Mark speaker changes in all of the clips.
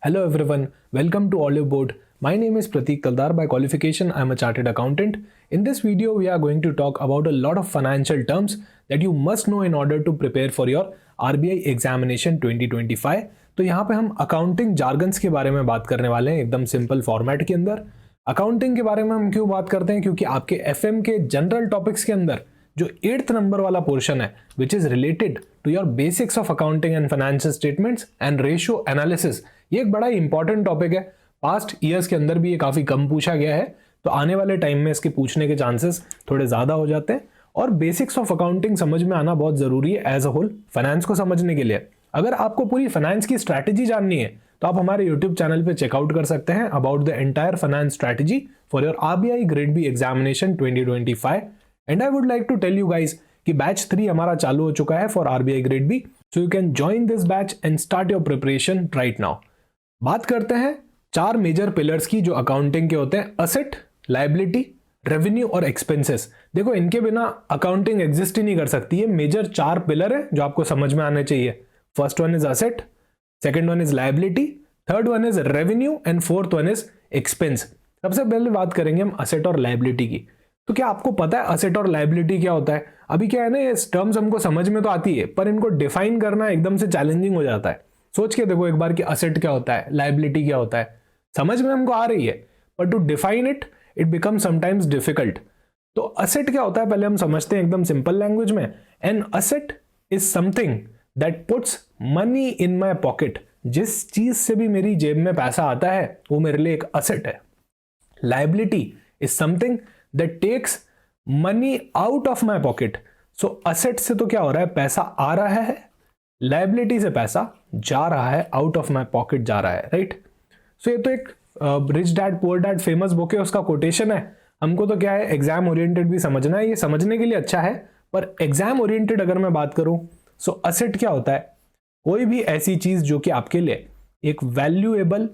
Speaker 1: Hello everyone, welcome to Olive Board. My name is Pratik Taldar. By qualification, I am a chartered accountant. In this video, we are going to talk about a lot of financial terms that you must know in order to prepare for your RBI examination 2025. तो यहाँ पे हम accounting jargons के बारे में बात करने वाले हैं एकदम सिंपल फॉर्मेट के अंदर। अकाउंटिंग के बारे में हम क्यों बात करते हैं, क्योंकि आपके FM के जनरल टॉपिक्स के अंदर जो 8th नंबर वाला पोर्शन है which is related to your basics of accounting and financial statements and ratio analysis, ये एक बड़ा इंपॉर्टेंट टॉपिक है। पास्ट ईयर्स के अंदर भी ये काफी कम पूछा गया है, तो आने वाले टाइम में इसके पूछने के चांसेस थोड़े ज्यादा हो जाते हैं। और बेसिक्स ऑफ अकाउंटिंग समझ में आना बहुत जरूरी है एज अ होल फाइनेंस को समझने के लिए। अगर आपको पूरी फाइनेंस की स्ट्रैटेजी जाननी है तो आप हमारे यूट्यूब चैनल पे चेकआउट कर सकते हैं about the entire finance strategy for your RBI grade B examination 2025। And I would like to tell you guys कि बैच 3 हमारा चालू हो चुका है for RBI grade B, so you can join this batch and start your preparation right now. बात करते हैं 4 major pillars की जो अकाउंटिंग के होते हैं, असेट, लायबिलिटी, रेवेन्यू और एक्सपेंसेस। देखो इनके बिना अकाउंटिंग एग्जिस्ट ही नहीं कर सकती है। मेजर 4 पिलर है जो आपको समझ में आने चाहिए। First one is asset, second one is liability, third one is revenue and fourth one is expense. सबसे पहले बात करेंगे हम असेट और लायबिलिटी की। तो क्या आपको पता है असेट और लायबिलिटी क्या होता है? अभी क्या है ना, ये टर्म्स हमको समझ में तो आती है पर इनको डिफाइन करना एकदम से चैलेंजिंग हो जाता है। सोच के देखो एक बार कि असेट क्या होता है, लायबिलिटी क्या होता है। समझ में हमको आ रही है पर to define it become sometimes difficult. तो असेट क्या होता है पहले हम समझते हैं एकदम सिंपल लैंग्वेज में। An asset is something that puts money in my pocket. जिस चीज से भी मेरी जेब में पैसा आता है वो मेरे लिए एक असेट है। Liability is something that takes money out of my pocket. So asset से तो क्या हो रहा है, पैसा आ रहा है, लायबिलिटी से पैसा जा रहा है, आउट ऑफ माई पॉकेट जा रहा है, राइट। सो ये तो एक rich dad poor dad famous book है, उसका कोटेशन है। हमको तो क्या है, एग्जाम ओरिएंटेड भी समझना है, ये समझने के लिए अच्छा है। पर एग्जाम ओरिएंटेड अगर मैं बात करूं, सो असेट क्या होता है, कोई भी ऐसी चीज जो कि आपके लिए एक वैल्यूएबल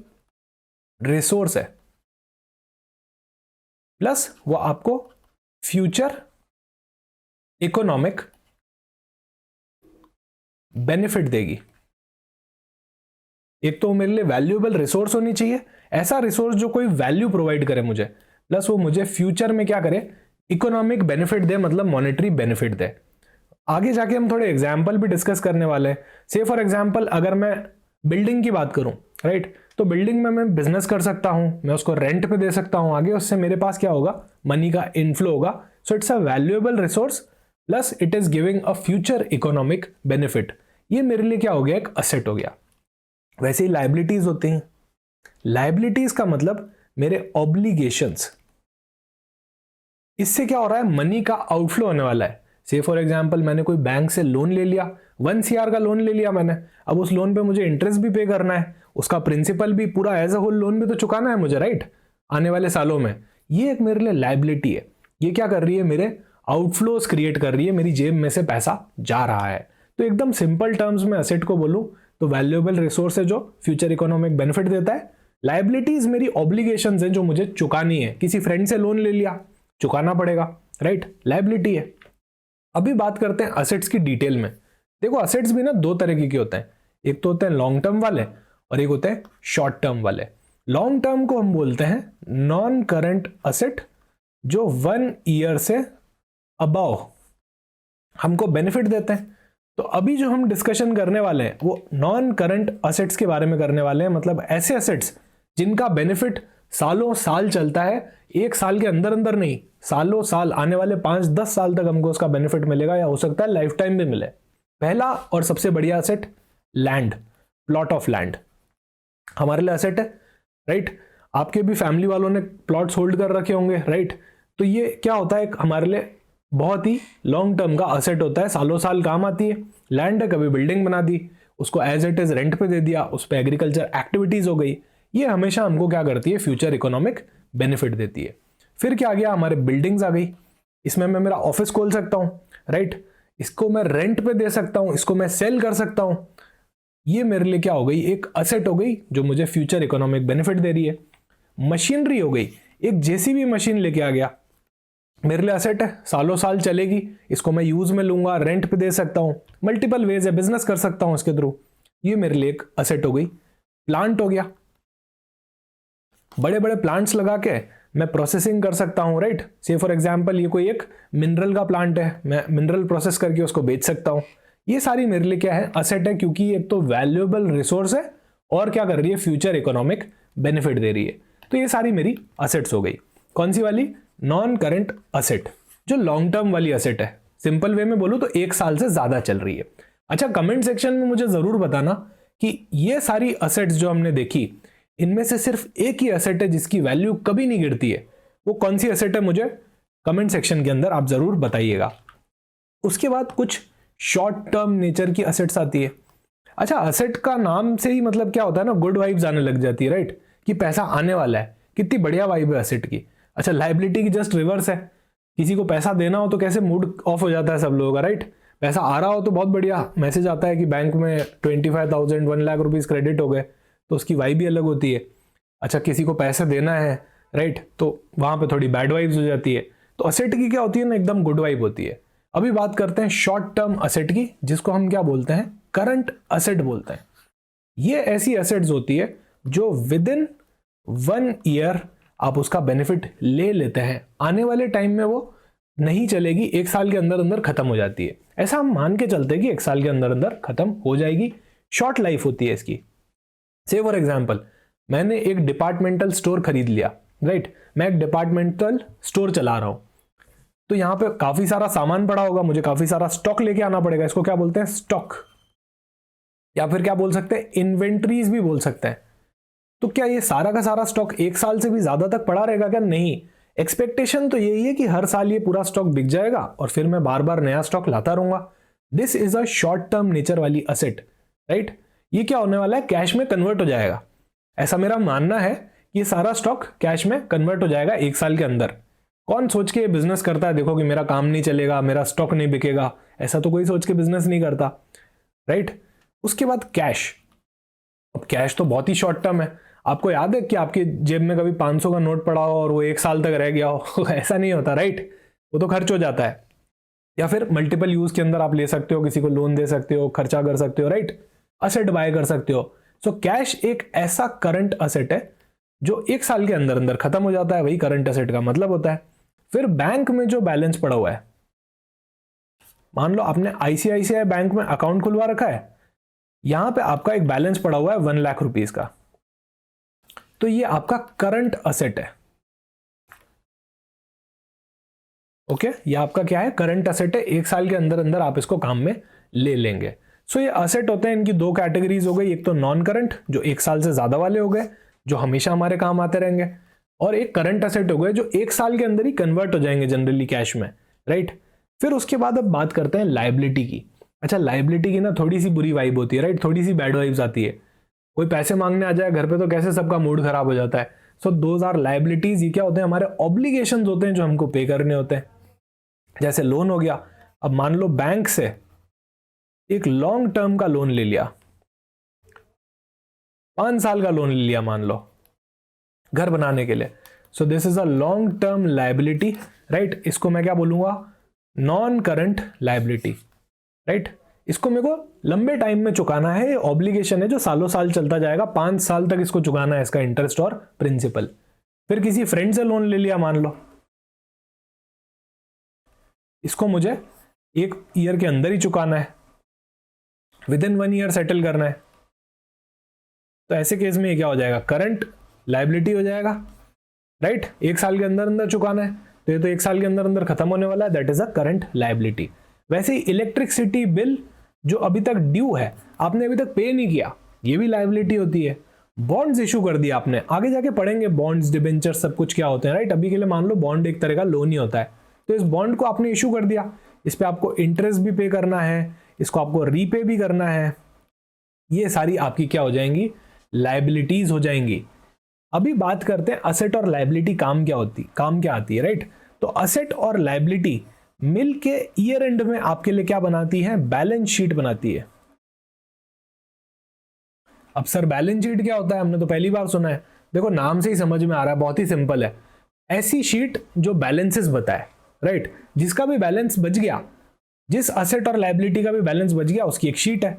Speaker 1: रिसोर्स है, प्लस वो आपको फ्यूचर इकोनॉमिक बेनिफिट देगी। एक तो मेरे लिए वैल्यूएबल रिसोर्स होनी चाहिए, ऐसा रिसोर्स जो कोई वैल्यू प्रोवाइड करे मुझे, प्लस वो मुझे फ्यूचर में क्या करे, इकोनॉमिक बेनिफिट दे, मतलब मॉनेटरी बेनिफिट दे। आगे जाके हम थोड़े एग्जाम्पल भी डिस्कस करने वाले हैं। से फॉर एग्जाम्पल अगर मैं बिल्डिंग की बात करूं, राइट, तो बिल्डिंग में मैं बिजनेस कर सकता हूं, मैं उसको रेंट पे दे सकता हूं, आगे उससे मेरे पास क्या होगा, मनी का इनफ्लो होगा। So it's a valuable resource plus it is giving a future economic benefit. ये मेरे लिए क्या हो गया, एक असेट हो गया। वैसे ही लायबिलिटीज होती हैं। लायबिलिटीज का मतलब मेरे ऑब्लिगेशंस, इससे क्या हो रहा है, मनी का आउटफ्लो होने वाला है। से फॉर एग्जांपल मैंने कोई बैंक से लोन ले लिया, 1 CR का लोन ले लिया मैंने, अब उस लोन पे मुझे इंटरेस्ट भी पे करना है, उसका प्रिंसिपल भी पूरा एज अ होल लोन भी तो चुकाना है मुझे, राइट, आने वाले सालों में। ये एक मेरे लिए लायबिलिटी है। ये क्या कर रही है, मेरे आउटफ्लोज क्रिएट कर रही है, मेरी जेब में से पैसा जा रहा है। तो एकदम सिंपल टर्म्स में असेट को बोलूं तो वैल्यूएबल रिसोर्स है जो फ्यूचर इकोनॉमिक बेनिफिट देता है। लायबिलिटीज मेरी ऑब्लिगेशंस हैं जो मुझे चुकानी है, किसी फ्रेंड से लोन ले लिया, चुकाना पड़ेगा, राइट, लायबिलिटी है। अभी बात करते हैं असेट्स की डिटेल में। देखो असेट्स भी ना 2 तरीके के होते हैं, एक तो होते हैं लॉन्ग टर्म वाले और एक होते हैं शॉर्ट टर्म वाले। लॉन्ग टर्म को हम बोलते हैं नॉन करंट असेट, जो 1 ईयर से अबव हमको बेनिफिट देते हैं। तो अभी जो हम डिस्कशन करने वाले हैं वो नॉन करंट असेट्स के बारे में करने वाले हैं, मतलब ऐसे असेट्स जिनका बेनिफिट सालों साल चलता है, 1 साल के अंदर अंदर नहीं, सालों साल, आने वाले 5-10 साल तक हमको उसका बेनिफिट मिलेगा, या हो सकता है लाइफ टाइम भी मिले। पहला और सबसे बढ़िया asset land, plot of land हमारे लिए असेट है, राइट। आपके भी फैमिली वालों ने प्लॉट्स होल्ड कर रखे होंगे, राइट। तो ये क्या होता है, हमारे लिए बहुत ही लॉन्ग टर्म का असेट होता है, सालों साल काम आती है। लैंड है, कभी बिल्डिंग बना दी, उसको एज इट इज रेंट पे दे दिया, उस पर एग्रीकल्चर एक्टिविटीज हो गई, ये हमेशा हमको क्या करती है, फ्यूचर इकोनॉमिक बेनिफिट देती है। फिर क्या आ गया, हमारे बिल्डिंग्स आ गई, इसमें मैं मेरा ऑफिस खोल सकता हूं, राइट, इसको मैं रेंट पे दे सकता हूं, इसको मैं सेल कर सकता हूं। ये मेरे लिए क्या हो गई, एक असेट हो गई जो मुझे फ्यूचर इकोनॉमिक बेनिफिट दे रही है। मशीनरी हो गई, एक JCB मशीन लेके आ गया, मेरे लिए असेट है, सालों साल चलेगी, इसको मैं यूज में लूंगा, रेंट पे दे सकता हूं, मल्टीपल वेज है, बिजनेस कर सकता हूं इसके थ्रू, ये मेरे लिए एक असेट हो गई। प्लांट हो गया, बड़े बड़े प्लांट्स लगा के मैं प्रोसेसिंग कर सकता हूं, राइट। से फॉर एग्जांपल ये कोई एक मिनरल का प्लांट है, मैं मिनरल प्रोसेस करके उसको बेच सकता हूं। ये सारी मेरे लिए क्या है, असेट है, क्योंकि एक तो वैल्यूएबल रिसोर्स है और क्या कर रही है, फ्यूचर इकोनॉमिक बेनिफिट दे रही है। तो ये सारी मेरी असेट्स हो गई। कौन सी वाली, नॉन करंट असेट, जो लॉन्ग टर्म वाली असेट है। सिंपल वे में बोलूं तो 1 साल से ज्यादा चल रही है। अच्छा, कमेंट सेक्शन में मुझे जरूर बताना कि ये सारी असेट्स जो हमने देखी, इनमें से सिर्फ एक ही असेट है जिसकी वैल्यू कभी नहीं गिरती है। वो कौन सी असेट है, मुझे कमेंट सेक्शन के अंदर आप जरूर बताइएगा। उसके बाद कुछ शॉर्ट टर्म नेचर की असेट्स आती है। अच्छा, असेट का नाम से ही मतलब क्या होता है ना, गुड वाइब्स आने लग जाती है, राइट, कि पैसा आने वाला है, कितनी बढ़िया वाइब है असेट की। अच्छा, लायबिलिटी की जस्ट रिवर्स है। किसी को पैसा देना हो तो कैसे मूड ऑफ हो जाता है सब लोगों का, राइट। पैसा आ रहा हो तो बहुत बढ़िया मैसेज आता है कि बैंक में 25,000 1 लाख रुपीज क्रेडिट हो गए, तो उसकी वाइब भी अलग होती है। अच्छा, किसी को पैसे देना है, राइट, तो वहां पे थोड़ी बैड वाइब्स हो जाती है। तो असेट की क्या होती है ना, एकदम गुड वाइब होती है। अभी बात करते हैं शॉर्ट टर्म असेट की, जिसको हम क्या बोलते हैं, करंट असेट बोलते हैं। ये ऐसी असेट्स होती है जो विद इन 1 ईयर आप उसका बेनिफिट ले लेते हैं, आने वाले टाइम में वो नहीं चलेगी, 1 साल के अंदर अंदर खत्म हो जाती है। ऐसा हम मान के चलते हैं कि 1 साल के अंदर अंदर खत्म हो जाएगी, शॉर्ट लाइफ होती है इसकी। से फॉर एग्जाम्पल, मैंने एक डिपार्टमेंटल स्टोर खरीद लिया, राइट, मैं एक डिपार्टमेंटल स्टोर चला रहा हूं, तो यहां पे काफी सारा सामान पड़ा होगा, मुझे काफी सारा स्टॉक लेके आना पड़ेगा। इसको क्या बोलते हैं, स्टॉक, या फिर क्या बोल सकते हैं, इन्वेंट्रीज भी बोल सकते हैं। तो क्या ये सारा का सारा स्टॉक 1 साल से भी ज्यादा तक पड़ा रहेगा क्या, नहीं। एक्सपेक्टेशन तो यही है कि हर साल ये पूरा स्टॉक बिक जाएगा और फिर मैं बार बार नया स्टॉक लाता रहूंगा। This is a short term nature वाली असेट, राइट। ये क्या होने वाला है, कैश में कन्वर्ट हो जाएगा। ऐसा मेरा मानना है कि सारा स्टॉक कैश में कन्वर्ट हो जाएगा 1 साल के अंदर। कौन सोच के बिजनेस करता है, देखो कि मेरा काम नहीं चलेगा, मेरा स्टॉक नहीं बिकेगा, ऐसा तो कोई सोच के बिजनेस नहीं करता, राइट। उसके बाद कैश। अब कैश तो बहुत ही शॉर्ट टर्म है। आपको याद है कि आपकी जेब में कभी 500 का नोट पड़ा हो और वो 1 साल तक रह गया हो ऐसा नहीं होता, राइट, वो तो खर्च हो जाता है। या फिर मल्टीपल यूज के अंदर आप ले सकते हो, किसी को लोन दे सकते हो, खर्चा कर सकते हो, राइट, असेट बाय कर सकते हो। सो कैश एक ऐसा करंट असेट है जो 1 साल के अंदर अंदर खत्म हो जाता है, वही करंट असेट का मतलब होता है। फिर बैंक में जो बैलेंस पड़ा हुआ है, मान लो आपने आईसीआईसीआई बैंक में अकाउंट खुलवा रखा है, यहां पे आपका एक बैलेंस पड़ा हुआ है 1 लाख रुपीस का, तो ये आपका करंट असेट है। ओके, ये आपका क्या है, करंट असेट है। 1 साल के अंदर अंदर आप इसको काम में ले लेंगे। सो ये असेट होते हैं, इनकी 2 कैटेगरीज हो गई, एक तो नॉन करंट जो 1 साल से ज्यादा वाले हो गए, जो हमेशा हमारे काम आते रहेंगे, और एक करंट असेट हो गए जो 1 साल के अंदर ही कन्वर्ट हो जाएंगे जनरली कैश में, राइट। फिर उसके बाद अब बात करते हैं लायबिलिटी की। अच्छा, लायबिलिटी की ना थोड़ी सी बुरी वाइब होती है, राइट, थोड़ी सी बैड वाइब्स आती है। कोई पैसे मांगने आ जाए घर पे तो कैसे सबका मूड खराब हो जाता है। So those are liabilities. ये क्या होते हैं, हमारे ऑब्लिगेशंस होते हैं जो हमको पे करने होते हैं। जैसे लोन हो गया, अब मान लो बैंक से एक लॉन्ग टर्म का लोन ले लिया, 5 साल का लोन ले लिया मान लो घर बनाने के लिए। सो this is a long term liability, right. इसको मैं क्या बोलूंगा, नॉन करंट लायबिलिटी, राइट। इसको मेरे को लंबे टाइम में चुकाना है, ये ऑब्लिगेशन है जो सालों साल चलता जाएगा, 5 साल तक इसको चुकाना है, इसका इंटरेस्ट और प्रिंसिपल। फिर किसी फ्रेंड से लोन ले लिया मान लो, इसको मुझे 1 ईयर के अंदर ही चुकाना है, विद इन 1 ईयर सेटल करना है। तो ऐसे केस में ये क्या हो जाएगा, करंट लायबिलिटी हो जाएगा, राइट। 1 साल के अंदर अंदर चुकाना है, तो ये तो 1 साल के अंदर अंदर खत्म होने वाला है, that is a current liability. वैसे ही इलेक्ट्रिसिटी बिल जो अभी तक ड्यू है, आपने अभी तक पे नहीं किया, ये भी लायबिलिटी होती है। बॉन्ड्स इशू कर दिया आपने, आगे जाके पढ़ेंगे बॉन्ड्स, डिबेंचर, सब कुछ क्या होते हैं, राइट। अभी के लिए मान लो बॉन्ड एक तरह का लोन ही होता है, तो इस बॉन्ड को आपने इशू कर दिया, इस पे आपको इंटरेस्ट भी पे करना है, इसको आपको रीपे भी करना है। ये सारी आपकी क्या हो जाएंगी, लायबिलिटीज हो जाएंगी। अभी बात करते हैं असेट और लायबिलिटी काम क्या आती है, राइट। तो असेट और लायबिलिटी मिल के ईयर एंड में आपके लिए क्या बनाती है, बैलेंस शीट बनाती है। अब सर बैलेंस शीट क्या होता है, हमने तो पहली बार सुना है। देखो नाम से ही समझ में आ रहा है, बहुत ही सिंपल है। ऐसी शीट जो बैलेंसेस बताए, राइट, जिसका भी बैलेंस बच गया, जिस असेट और लायबिलिटी का भी बैलेंस बच गया, उसकी एक शीट है।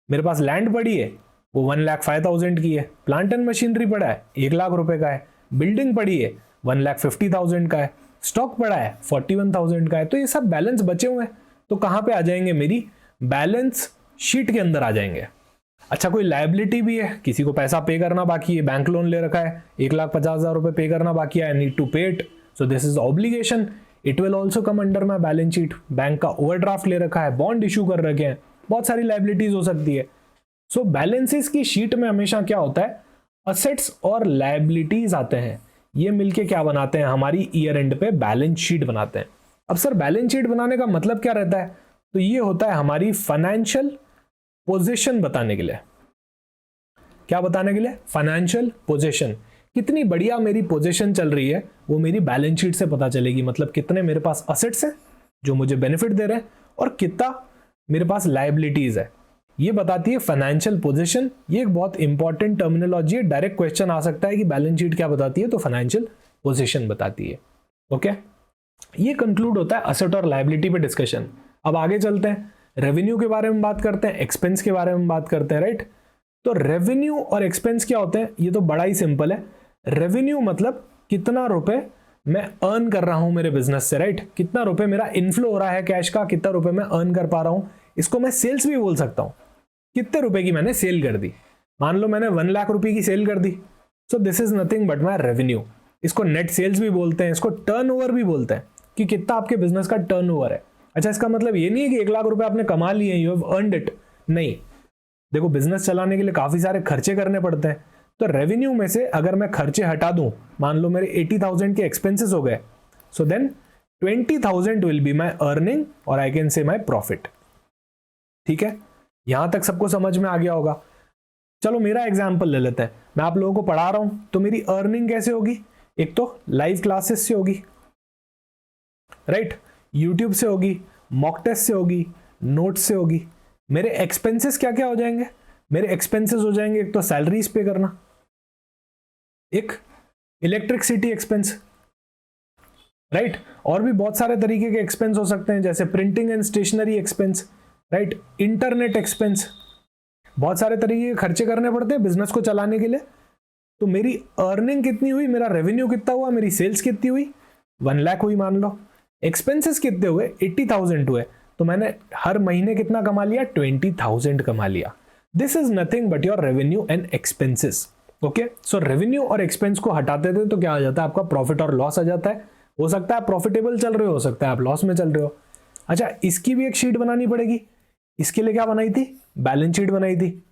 Speaker 1: मेरे पास लैंड पड़ी है, वो 1,05,000 की है। प्लांट एंड मशीनरी पड़ा है 1,00,000 का है। बिल्डिंग पड़ी है 1,50,000 का है। स्टॉक पड़ा है 41,000 का है। तो ये सब बैलेंस बचे हुए हैं, तो कहाँ पे आ जाएंगे, मेरी बैलेंस शीट के अंदर आ जाएंगे। अच्छा, कोई लायबिलिटी भी है, किसी को पैसा पे करना बाकी है, बैंक लोन ले रखा है, 1,50,000 रुपए पे करना बाकी है, आई नीड टू पे it, so this is obligation, it will also come under my balance sheet. Bank का ओवरड्राफ्ट ले रखा है, बॉन्ड इशू कर रखे हैं, बहुत सारी लायबिलिटीज हो सकती है। सो बैलेंसेस की शीट में हमेशा क्या होता है, असेट्स और लायबिलिटीज आते हैं, ये मिलके क्या बनाते हैं, हमारी ईयर एंड पे बैलेंस शीट बनाते हैं। अब सर बैलेंस शीट बनाने का मतलब क्या रहता है, तो ये होता है हमारी फाइनेंशियल पोजीशन बताने के लिए। क्या बताने के लिए, फाइनेंशियल पोजीशन, कितनी बढ़िया मेरी पोजीशन चल रही है वो मेरी बैलेंस शीट से पता चलेगी। मतलब कितने मेरे पास असेट्स हैं जो मुझे बेनिफिट दे रहे हैं और कितना मेरे पास लायबिलिटीज है, ये बताती है फाइनेंशियल पोजीशन। ये एक बहुत इंपॉर्टेंट टर्मिनोलॉजी है, डायरेक्ट क्वेश्चन आ सकता है कि बैलेंस शीट क्या बताती है, तो फाइनेंशियल पोजीशन बताती है। ओके, ये कंक्लूड होता है असेट और लायबिलिटी पे डिस्कशन। अब आगे चलते हैं, रेवेन्यू के बारे में बात करते हैं, एक्सपेंस के बारे में बात करते हैं, राइट। तो रेवेन्यू और एक्सपेंस क्या होते हैं, ये तो बड़ा ही सिंपल है। रेवेन्यू मतलब कितना रुपए मैं अर्न कर रहा हूं मेरे बिजनेस से, राइट, कितना रुपए मेरा इनफ्लो हो रहा है कैश का, कितना रुपए मैं अर्न कर पा रहा हूं। इसको मैं सेल्स भी बोल सकता हूं, कितने रुपए की मैंने सेल कर दी। मान लो मैंने 1,00,000 रुपए की सेल कर दी, so this is nothing but my revenue. इसको नेट सेल्स भी बोलते हैं, इसको टर्नओवर भी बोलते हैं, कि कितना आपके बिजनेस का टर्नओवर है। अच्छा, इसका मतलब ये नहीं है कि 1,00,000 रुपए आपने कमा लिए, यू हैव अर्नड इट, नहीं। देखो, बिजनेस चलाने के लिए काफी सारे खर्चे करने पड़ते हैं, तो रेवेन्यू में से अगर मैं खर्चे हटा दूं, मान लो मेरे 80,000 के एक्सपेंसेस हो गए, so then 20,000 will be my earning और I can say my profit. ठीक है, यहां तक सबको समझ में आ गया होगा। चलो मेरा एग्जाम्पल ले लेते हैं, मैं आप लोगों को पढ़ा रहा हूं, तो मेरी अर्निंग कैसे होगी, एक तो लाइव क्लासेस से होगी, राइट, यूट्यूब से होगी, मॉक टेस्ट से होगी, नोट से होगी। मेरे एक्सपेंसेस क्या क्या हो जाएंगे, मेरे एक्सपेंसेस हो जाएंगे एक तो सैलरीज पे करना, एक इलेक्ट्रिसिटी एक्सपेंस, राइट, और भी बहुत सारे तरीके के एक्सपेंस हो सकते हैं, जैसे printing and stationery expense, right, internet expense, बहुत सारे तरीके के खर्चे करने पड़ते हैं बिजनेस को चलाने के लिए। तो मेरी अर्निंग कितनी हुई, मेरा रेवेन्यू कितना हुआ, मेरी सेल्स कितनी हुई, 1,00,000 हुई मान लो, एक्सपेंसेस कितने हुए, 80,000 हुए, तो मैंने हर महीने कितना कमा लिया, 20,000 कमा लिया। This is nothing but your revenue and expenses. Okay, so revenue और एक्सपेंस को हटाते थे तो क्या आ जाता है, आपका प्रॉफिट और लॉस आ जाता है। हो सकता है प्रॉफिटेबल चल रहे हो सकता है आप लॉस में चल रहे हो। अच्छा, इसकी भी एक शीट बनानी पड़ेगी, इसके लिए क्या बनाई थी, बैलेंस शीट बनाई थी।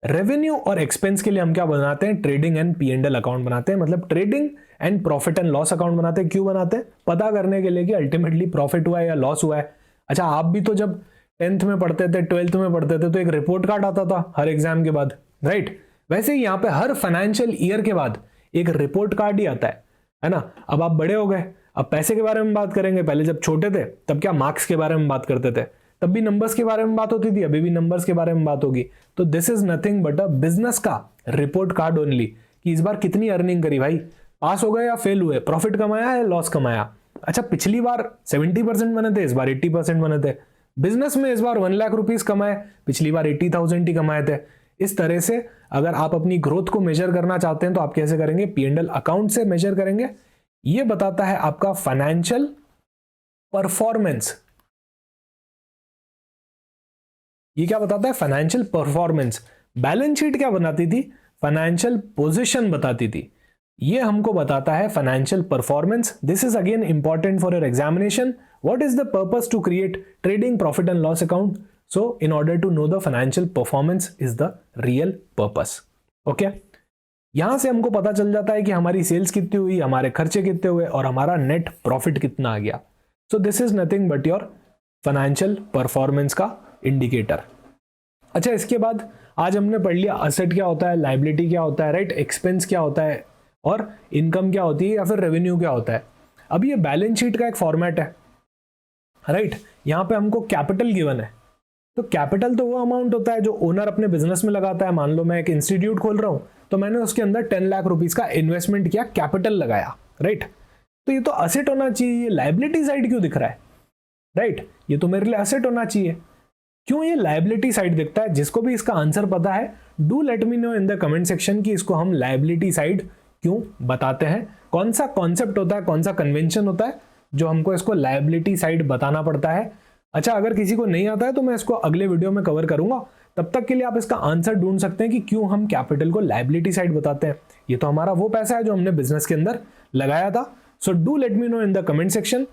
Speaker 1: रेवेन्यू और एक्सपेंस के लिए हम क्या बनाते हैं, ट्रेडिंग एंड P&L अकाउंट बनाते हैं, मतलब trading and profit and loss account बनाते हैं। क्यों बनाते हैं, पता करने के लिए कि अल्टीमेटली प्रॉफिट हुआ है या लॉस हुआ है। अच्छा, आप भी तो जब 10th में पढ़ते थे, 12th में पढ़ते थे, तो एक रिपोर्ट कार्ड आता था हर एग्जाम के बाद, राइट। वैसे ही यहाँ पे हर फाइनेंशियल ईयर के बाद एक रिपोर्ट कार्ड ही आता है ना। अब आप बड़े हो गए, अब पैसे के बारे में बात करेंगे। पहले जब छोटे थे तब क्या मार्क्स के बारे में बात करते थे, तब भी नंबर्स के बारे में बात होती थी, अभी भी नंबर्स के बारे में बात होगी। तो this is nothing but a business का रिपोर्ट कार्ड ओनली, कि इस बार कितनी अर्निंग करी भाई, पास हो गए या फेल हुए, प्रॉफिट कमाया या लॉस कमाया। अच्छा, पिछली बार 70% बने थे, इस बार 80% बने थे। बिजनेस में इस बार 1,00,000 रुपीज कमाए, पिछली बार 80,000 ही कमाए थे। इस तरह से अगर आप अपनी ग्रोथ को मेजर करना चाहते हैं तो आप कैसे करेंगे, P&L अकाउंट से मेजर करेंगे। ये बताता है आपका फाइनेंशियल परफॉर्मेंस। ये क्या बताता है, फाइनेंशियल परफॉर्मेंस। बैलेंस शीट क्या बनाती थी, फाइनेंशियल पोजीशन बताती थी। ये हमको बताता है financial performance. This is again important for your examination. What is the purpose to create trading profit and loss account, so in order to know the financial performance is the real purpose. Okay, यहां से हमको पता चल जाता है कि हमारी sales कितनी हुई, हमारे खर्चे कितने हुए और हमारा नेट प्रॉफिट कितना आ गया। सो this is nothing but your financial performance का इंडिकेटर। अच्छा, इसके बाद आज हमने पढ़ लिया असेट क्या होता है, लायबिलिटी क्या होता है, राइट, एक्सपेंस क्या होता है और इनकम क्या होती है या फिर रेवेन्यू क्या होता है। अब ये बैलेंस शीट का एक फॉर्मेट है, राइट। यहाँ पे हमको कैपिटल गिवन है, तो कैपिटल तो वो अमाउंट होता है जो ओनर अपने बिजनेस में लगाता है। मान लो मैं एक इंस्टीट्यूट खोल रहा हूं, तो मैंने उसके अंदर 10,00,000 रुपीज का इन्वेस्टमेंट किया, कैपिटल लगाया, राइट। तो ये तो असेट होना चाहिए, ये लायबिलिटी साइड क्यों दिख रहा है, राइट, ये तो मेरे लिए असेट होना चाहिए। क्यों ये लायबिलिटी साइड दिखता है? जिसको भी इसका आंसर पता है, do let me know in the comment section कि इसको हम लायबिलिटी साइड क्यों बताते हैं, कौन सा कॉन्सेप्ट होता है, कौन सा कन्वेंशन होता है जो हमको इसको लायबिलिटी साइड बताना पड़ता है। अच्छा, अगर किसी को नहीं आता है तो मैं इसको अगले वीडियो में कवर करूंगा, तब तक के लिए आप इसका आंसर ढूंढ सकते हैं कि क्यों हम कैपिटल को लायबिलिटी साइड बताते हैं। ये तो हमारा वो पैसा है जो हमने बिजनेस के अंदर लगाया था। So do let me know in the comment section.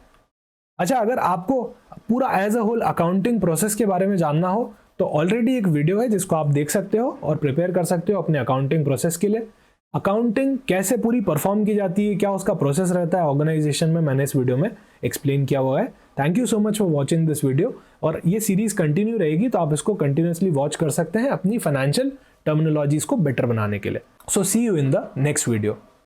Speaker 1: अच्छा, अगर आपको पूरा as a whole accounting process के बारे में जानना हो तो ऑलरेडी एक वीडियो है जिसको आप देख सकते हो और प्रिपेयर कर सकते हो अपने अकाउंटिंग प्रोसेस के लिए। अकाउंटिंग कैसे पूरी परफॉर्म की जाती है, क्या उसका प्रोसेस रहता है ऑर्गेनाइजेशन में, मैंने इस वीडियो में एक्सप्लेन किया हुआ है। Thank you so much for watching this video, और ये सीरीज कंटिन्यू रहेगी तो आप इसको कंटिन्यूसली वॉच कर सकते हैं अपनी फाइनेंशियल टर्मिनोलॉजीज को बेटर बनाने के लिए। So see you in the next video.